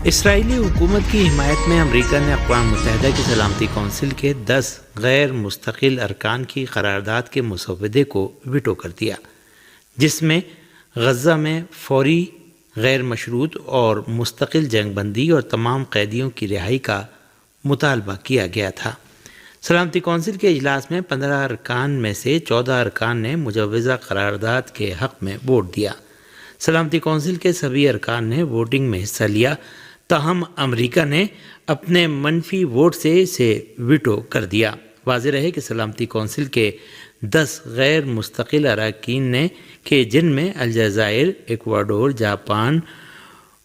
اسرائیلی حکومت کی حمایت میں امریکہ نے اقوام متحدہ کی سلامتی کونسل کے 10 غیر مستقل ارکان کی قرارداد کے مسودے کو ویٹو کر دیا، جس میں غزہ میں فوری، غیر مشروط اور مستقل جنگ بندی اور تمام قیدیوں کی رہائی کا مطالبہ کیا گیا تھا۔ سلامتی کونسل کے اجلاس میں 15 ارکان میں سے 14 ارکان نے مجوزہ قرارداد کے حق میں ووٹ دیا۔ سلامتی کونسل کے سبھی ارکان نے ووٹنگ میں حصہ لیا، تاہم امریکہ نے اپنے منفی ووٹ سے اسے ویٹو کر دیا۔ واضح رہے کہ سلامتی کونسل کے 10 غیر مستقل اراکین نے کہ جن میں الجزائر، ایکواڈور، جاپان،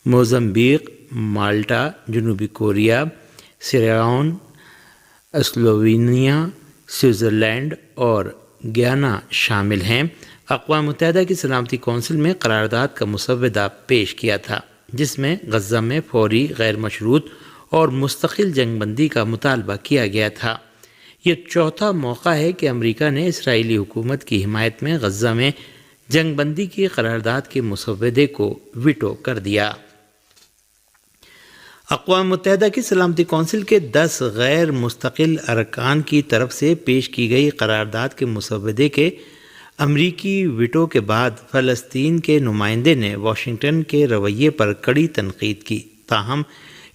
موزمبیق، مالٹا، جنوبی کوریا، سیریلیون، سلووینیا، سوئٹزرلینڈ اور گیانا شامل ہیں، اقوام متحدہ کی سلامتی کونسل میں قرارداد کا مسودہ پیش کیا تھا، جس میں غزہ میں فوری، غیر مشروط اور مستقل جنگ بندی کا مطالبہ کیا گیا تھا۔ یہ چوتھا موقع ہے کہ امریکہ نے اسرائیلی حکومت کی حمایت میں غزہ میں جنگ بندی کی قرارداد کے مسودے کو ویٹو کر دیا۔ اقوام متحدہ کی سلامتی کونسل کے 10 غیر مستقل ارکان کی طرف سے پیش کی گئی قرارداد کے مسودے کے امریکی ویٹو کے بعد فلسطین کے نمائندے نے واشنگٹن کے رویے پر کڑی تنقید کی، تاہم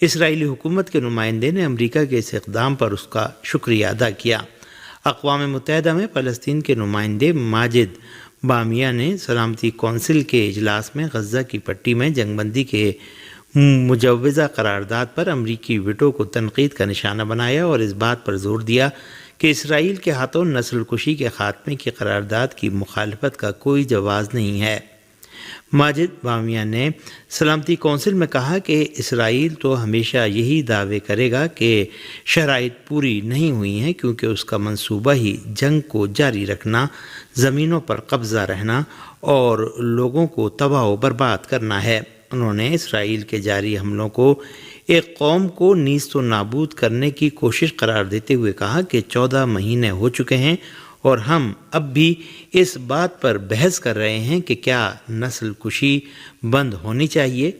اسرائیلی حکومت کے نمائندے نے امریکہ کے اس اقدام پر اس کا شکریہ ادا کیا۔ اقوام متحدہ میں فلسطین کے نمائندے ماجد بامیہ نے سلامتی کونسل کے اجلاس میں غزہ کی پٹی میں جنگ بندی کے مجوزہ قرارداد پر امریکی ویٹو کو تنقید کا نشانہ بنایا اور اس بات پر زور دیا کہ اسرائیل کے ہاتھوں نسل کشی کے خاتمے کی قرارداد کی مخالفت کا کوئی جواز نہیں ہے۔ ماجد بامیہ نے سلامتی کونسل میں کہا کہ اسرائیل تو ہمیشہ یہی دعوے کرے گا کہ شرائط پوری نہیں ہوئی ہیں، کیونکہ اس کا منصوبہ ہی جنگ کو جاری رکھنا، زمینوں پر قبضہ رہنا اور لوگوں کو تباہ و برباد کرنا ہے۔ انہوں نے اسرائیل کے جاری حملوں کو ایک قوم کو نیست و نابود کرنے کی کوشش قرار دیتے ہوئے کہا کہ 14 مہینے ہو چکے ہیں اور ہم اب بھی اس بات پر بحث کر رہے ہیں کہ کیا نسل کشی بند ہونی چاہیے۔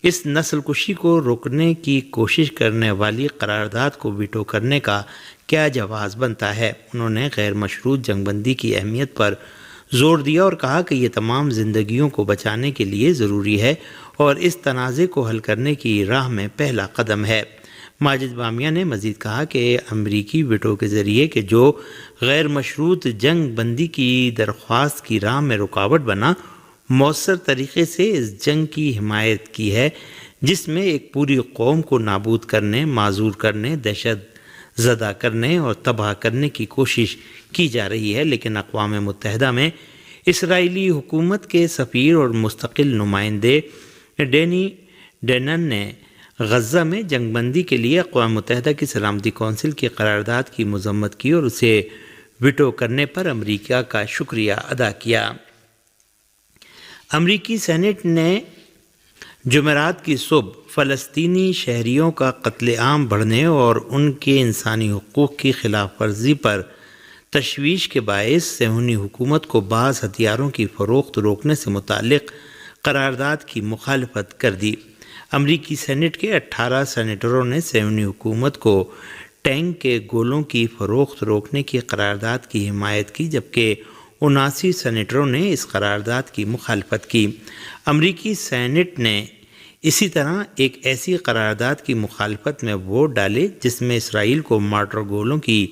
اس نسل کشی کو روکنے کی کوشش کرنے والی قرارداد کو ویٹو کرنے کا کیا جواز بنتا ہے۔ انہوں نے غیر مشروط جنگ بندی کی اہمیت پر زور دیا اور کہا کہ یہ تمام زندگیوں کو بچانے کے لیے ضروری ہے اور اس تنازع کو حل کرنے کی راہ میں پہلا قدم ہے۔ ماجد بامیہ نے مزید کہا کہ امریکی ویٹو کے ذریعے کہ جو غیر مشروط جنگ بندی کی درخواست کی راہ میں رکاوٹ بنا، مؤثر طریقے سے اس جنگ کی حمایت کی ہے جس میں ایک پوری قوم کو نابود کرنے، معذور کرنے، دہشت زدہ کرنے اور تباہ کرنے کی کوشش کی جا رہی ہے۔ لیکن اقوام متحدہ میں اسرائیلی حکومت کے سفیر اور مستقل نمائندے ڈینی ڈینن نے غزہ میں جنگ بندی کے لیے اقوام متحدہ کی سلامتی کونسل کی قرارداد کی مذمت کی اور اسے ویٹو کرنے پر امریکہ کا شکریہ ادا کیا۔ امریکی سینٹ نے جمعرات کی صبح فلسطینی شہریوں کا قتل عام بڑھنے اور ان کے انسانی حقوق کی خلاف ورزی پر تشویش کے باعث صہیونی حکومت کو بعض ہتھیاروں کی فروخت روکنے سے متعلق قرارداد کی مخالفت کر دی۔ امریکی سینٹ کے 18 سینیٹروں نے صہیونی حکومت کو ٹینک کے گولوں کی فروخت روکنے کی قرارداد کی حمایت کی، جبکہ 79 سینیٹروں نے اس قرارداد کی مخالفت کی۔ امریکی سینٹ نے اسی طرح ایک ایسی قرارداد کی مخالفت میں ووٹ ڈالے جس میں اسرائیل کو مارٹر گولوں کی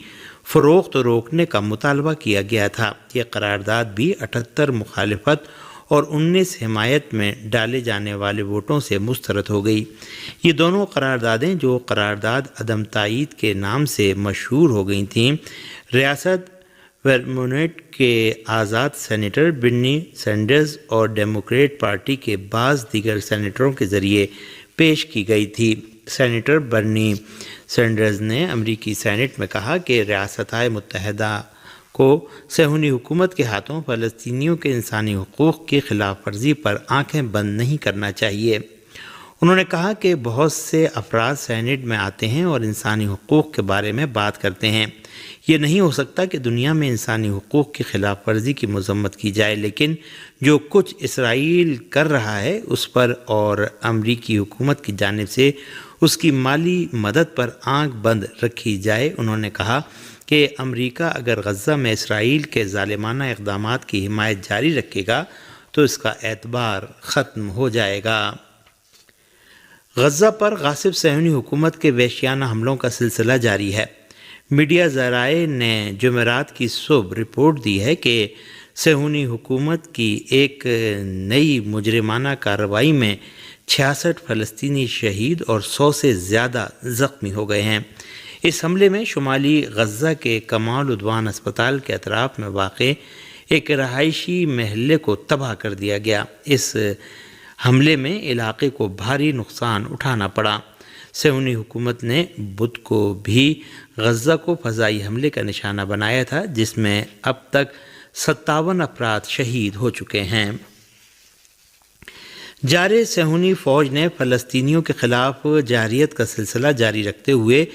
فروخت روکنے کا مطالبہ کیا گیا تھا۔ یہ قرارداد بھی 78 مخالفت اور 19 حمایت میں ڈالے جانے والے ووٹوں سے مسترد ہو گئی۔ یہ دونوں قراردادیں، جو قرارداد عدم تائید کے نام سے مشہور ہو گئی تھیں، ریاست ورمونٹ کے آزاد سینیٹر برنی سینڈرز اور ڈیموکریٹ پارٹی کے بعض دیگر سینیٹروں کے ذریعے پیش کی گئی تھی۔ سینیٹر برنی سینڈرز نے امریکی سینٹ میں کہا کہ ریاستہائے متحدہ کو صہیونی حکومت کے ہاتھوں فلسطینیوں کے انسانی حقوق کی خلاف ورزی پر آنکھیں بند نہیں کرنا چاہیے۔ انہوں نے کہا کہ بہت سے افراد سینٹ میں آتے ہیں اور انسانی حقوق کے بارے میں بات کرتے ہیں۔ یہ نہیں ہو سکتا کہ دنیا میں انسانی حقوق کی خلاف ورزی کی مذمت کی جائے، لیکن جو کچھ اسرائیل کر رہا ہے اس پر اور امریکی حکومت کی جانب سے اس کی مالی مدد پر آنکھ بند رکھی جائے۔ انہوں نے کہا کہ امریکہ اگر غزہ میں اسرائیل کے ظالمانہ اقدامات کی حمایت جاری رکھے گا تو اس کا اعتبار ختم ہو جائے گا۔ غزہ پر غاصب صہیونی حکومت کے وحشیانہ حملوں کا سلسلہ جاری ہے۔ میڈیا ذرائع نے جمعرات کی صبح رپورٹ دی ہے کہ صہیونی حکومت کی ایک نئی مجرمانہ کارروائی میں 66 فلسطینی شہید اور 100 سے زیادہ زخمی ہو گئے ہیں۔ اس حملے میں شمالی غزہ کے کمال عدوان اسپتال کے اطراف میں واقع ایک رہائشی محلے کو تباہ کر دیا گیا۔ اس حملے میں علاقے کو بھاری نقصان اٹھانا پڑا۔ صہیونی حکومت نے بدھ کو بھی غزہ کو فضائی حملے کا نشانہ بنایا تھا، جس میں اب تک 57 افراد شہید ہو چکے ہیں۔ جارح صہیونی فوج نے فلسطینیوں کے خلاف جارحیت کا سلسلہ جاری رکھتے ہوئے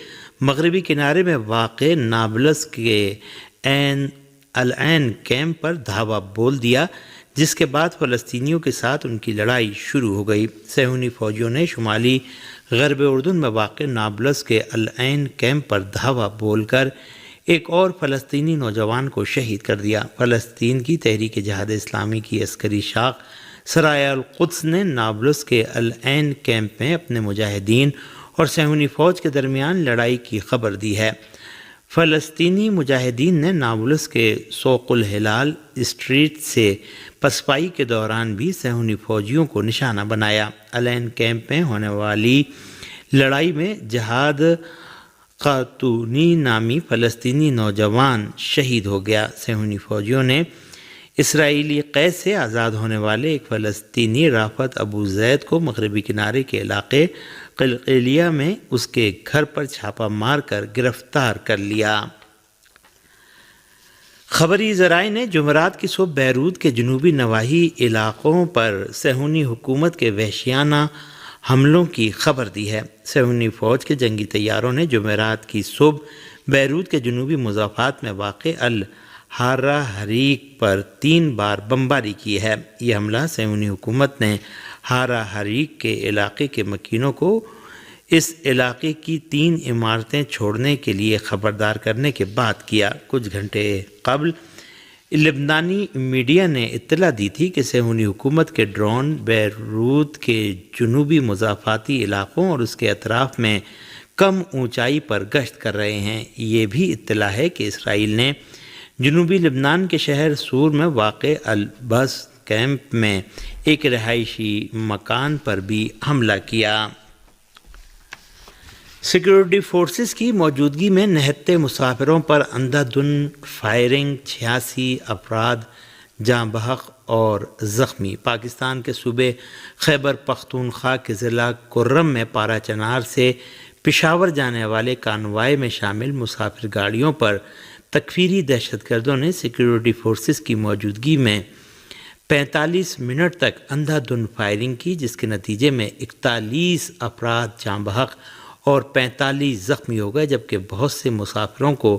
مغربی کنارے میں واقع نابلس کے العین کیمپ پر دھاوا بول دیا، جس کے بعد فلسطینیوں کے ساتھ ان کی لڑائی شروع ہو گئی۔ صہیونی فوجیوں نے شمالی غرب اردن میں واقع نابلس کے العین کیمپ پر دھاوا بول کر ایک اور فلسطینی نوجوان کو شہید کر دیا۔ فلسطین کی تحریک جہاد اسلامی کی عسکری شاخ سرایہ القدس نے نابلس کے العین کیمپ میں اپنے مجاہدین اور صہیونی فوج کے درمیان لڑائی کی خبر دی ہے۔ فلسطینی مجاہدین نے نابلس کے سوق الہلال اسٹریٹ سے پسپائی کے دوران بھی صہیونی فوجیوں کو نشانہ بنایا۔ العین کیمپ میں ہونے والی لڑائی میں جہاد خاتونی نامی فلسطینی نوجوان شہید ہو گیا۔ صہیونی فوجیوں نے اسرائیلی قید سے آزاد ہونے والے ایک فلسطینی رافت ابو زید کو مغربی کنارے کے علاقے قلقیلیہ میں اس کے گھر پر چھاپہ مار کر گرفتار کر لیا۔ خبری ذرائع نے جمعرات کی صبح بیروت کے جنوبی نواحی علاقوں پر صہیونی حکومت کے وحشیانہ حملوں کی خبر دی ہے۔ صہیونی فوج کے جنگی طیاروں نے جمعرات کی صبح بیروت کے جنوبی مضافات میں واقع الحارہ حریق پر 3 بار بمباری کی ہے۔ یہ حملہ صہیونی حکومت نے حارہ حریق کے علاقے کے مکینوں کو اس علاقے کی 3 عمارتیں چھوڑنے کے لیے خبردار کرنے کے بعد کیا۔ کچھ گھنٹے قبل لبنانی میڈیا نے اطلاع دی تھی کہ صہیونی حکومت کے ڈرون بیروت کے جنوبی مضافاتی علاقوں اور اس کے اطراف میں کم اونچائی پر گشت کر رہے ہیں۔ یہ بھی اطلاع ہے کہ اسرائیل نے جنوبی لبنان کے شہر سور میں واقع البس کیمپ میں ایک رہائشی مکان پر بھی حملہ کیا۔ سیکورٹی فورسز کی موجودگی میں نہتے مسافروں پر اندھا دھند فائرنگ، 86 افراد جاں بحق اور زخمی۔ پاکستان کے صوبے خیبر پختونخوا کے ضلع کرم میں پارا چنار سے پشاور جانے والے کانوائے میں شامل مسافر گاڑیوں پر تکفیری دہشت گردوں نے سیکورٹی فورسز کی موجودگی میں 45 منٹ تک اندھا دھند فائرنگ کی، جس کے نتیجے میں 41 افراد جاں بحق اور 45 زخمی ہو گئے، جبکہ بہت سے مسافروں کو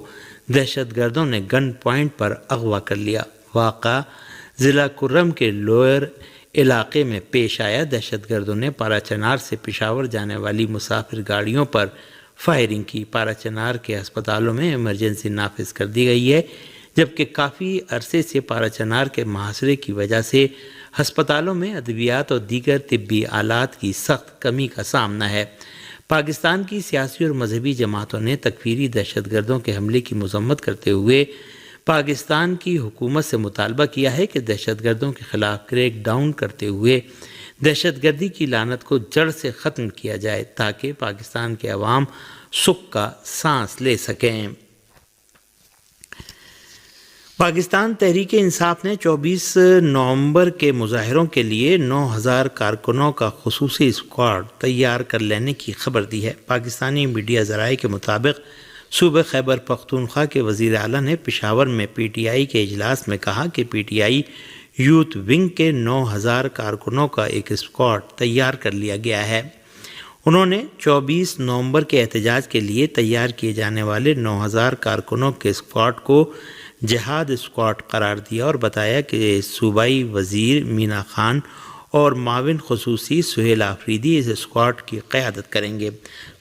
دہشت گردوں نے گن پوائنٹ پر اغوا کر لیا۔ واقعہ ضلع کرم کے لوئر علاقے میں پیش آیا۔ دہشت گردوں نے پارا چنار سے پشاور جانے والی مسافر گاڑیوں پر فائرنگ کی۔ پارا چنار کے ہسپتالوں میں ایمرجنسی نافذ کر دی گئی ہے، جبکہ کافی عرصے سے پارا چنار کے محاصرے کی وجہ سے ہسپتالوں میں ادویات اور دیگر طبی آلات کی سخت کمی کا سامنا ہے۔ پاکستان کی سیاسی اور مذہبی جماعتوں نے تکفیری دہشت گردوں کے حملے کی مذمت کرتے ہوئے پاکستان کی حکومت سے مطالبہ کیا ہے کہ دہشت گردوں کے خلاف کریک ڈاؤن کرتے ہوئے دہشت گردی کی لعنت کو جڑ سے ختم کیا جائے تاکہ پاکستان کے عوام سکھ کا سانس لے سکیں۔ پاکستان تحریک انصاف نے 24 نومبر کے مظاہروں کے لیے 9000 کارکنوں کا خصوصی اسکواڈ تیار کر لینے کی خبر دی ہے۔ پاکستانی میڈیا ذرائع کے مطابق صوبہ خیبر پختونخوا کے وزیر اعلیٰ نے پشاور میں پی ٹی آئی کے اجلاس میں کہا کہ P T I youth wing کے 9000 کارکنوں کا ایک اسکواڈ تیار کر لیا گیا ہے۔ انہوں نے 24 نومبر کے احتجاج کے لیے تیار کیے جانے والے 9000 کارکنوں کے اسکواڈ کو جہاد اسکواڈ قرار دیا اور بتایا کہ صوبائی وزیر مینا خان اور معاون خصوصی سہیل آفریدی اس اسکواڈ کی قیادت کریں گے۔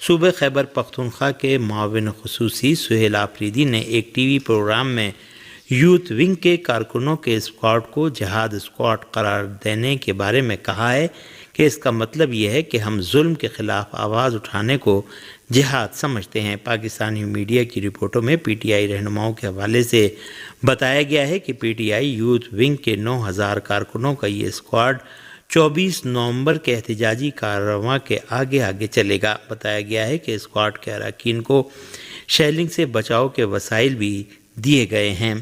صوبہ خیبر پختونخوا کے معاون خصوصی سہیل آفریدی نے ایک ٹی وی پروگرام میں یوتھ ونگ کے کارکنوں کے اسکواڈ کو جہاد اسکواڈ قرار دینے کے بارے میں کہا ہے کہ اس کا مطلب یہ ہے کہ ہم ظلم کے خلاف آواز اٹھانے کو جہاد سمجھتے ہیں۔ پاکستانی میڈیا کی رپورٹوں میں پی ٹی آئی رہنماؤں کے حوالے سے بتایا گیا ہے کہ P T I youth wing کے 9000 کارکنوں کا یہ اسکواڈ 24 نومبر کے احتجاجی کاررواں کے آگے آگے چلے گا۔ بتایا گیا ہے کہ اسکواڈ کے اراکین کو شیلنگ سے بچاؤ کے وسائل بھی دیے گئے ہیں۔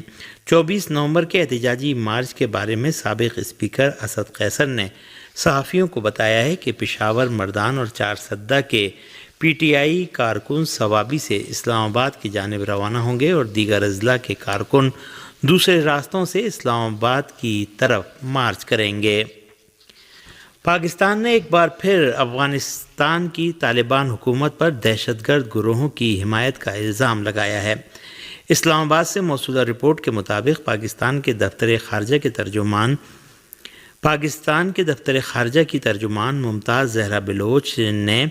24 نومبر کے احتجاجی مارچ کے بارے میں سابق اسپیکر اسد قیصر نے صحافیوں کو بتایا ہے کہ پشاور، مردان اور چارسدہ کے پی ٹی آئی کارکن صوابی سے اسلام آباد کی جانب روانہ ہوں گے اور دیگر اضلاع کے کارکن دوسرے راستوں سے اسلام آباد کی طرف مارچ کریں گے۔ پاکستان نے ایک بار پھر افغانستان کی طالبان حکومت پر دہشت گرد گروہوں کی حمایت کا الزام لگایا ہے۔ اسلام آباد سے موصولہ رپورٹ کے مطابق پاکستان کے دفتر خارجہ کی ترجمان ممتاز زہرا بلوچ نے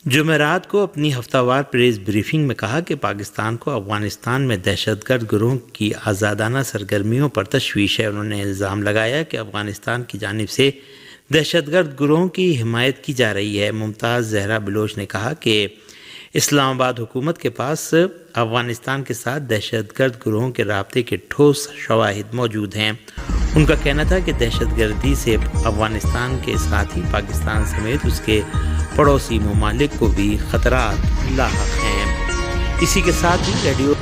جمعرات کو اپنی ہفتہ وار پریس بریفنگ میں کہا کہ پاکستان کو افغانستان میں دہشت گرد گروہوں کی آزادانہ سرگرمیوں پر تشویش ہے۔ انہوں نے الزام لگایا کہ افغانستان کی جانب سے دہشت گرد گروہوں کی حمایت کی جا رہی ہے۔ ممتاز زہرا بلوچ نے کہا کہ اسلام آباد حکومت کے پاس افغانستان کے ساتھ دہشت گرد گروہوں کے رابطے کے ٹھوس شواہد موجود ہیں۔ ان کا کہنا تھا کہ دہشت گردی سے افغانستان کے ساتھ ہی پاکستان سمیت اس کے پڑوسی ممالک کو بھی خطرات لاحق ہیں۔ اسی کے ساتھ ہی ریڈیو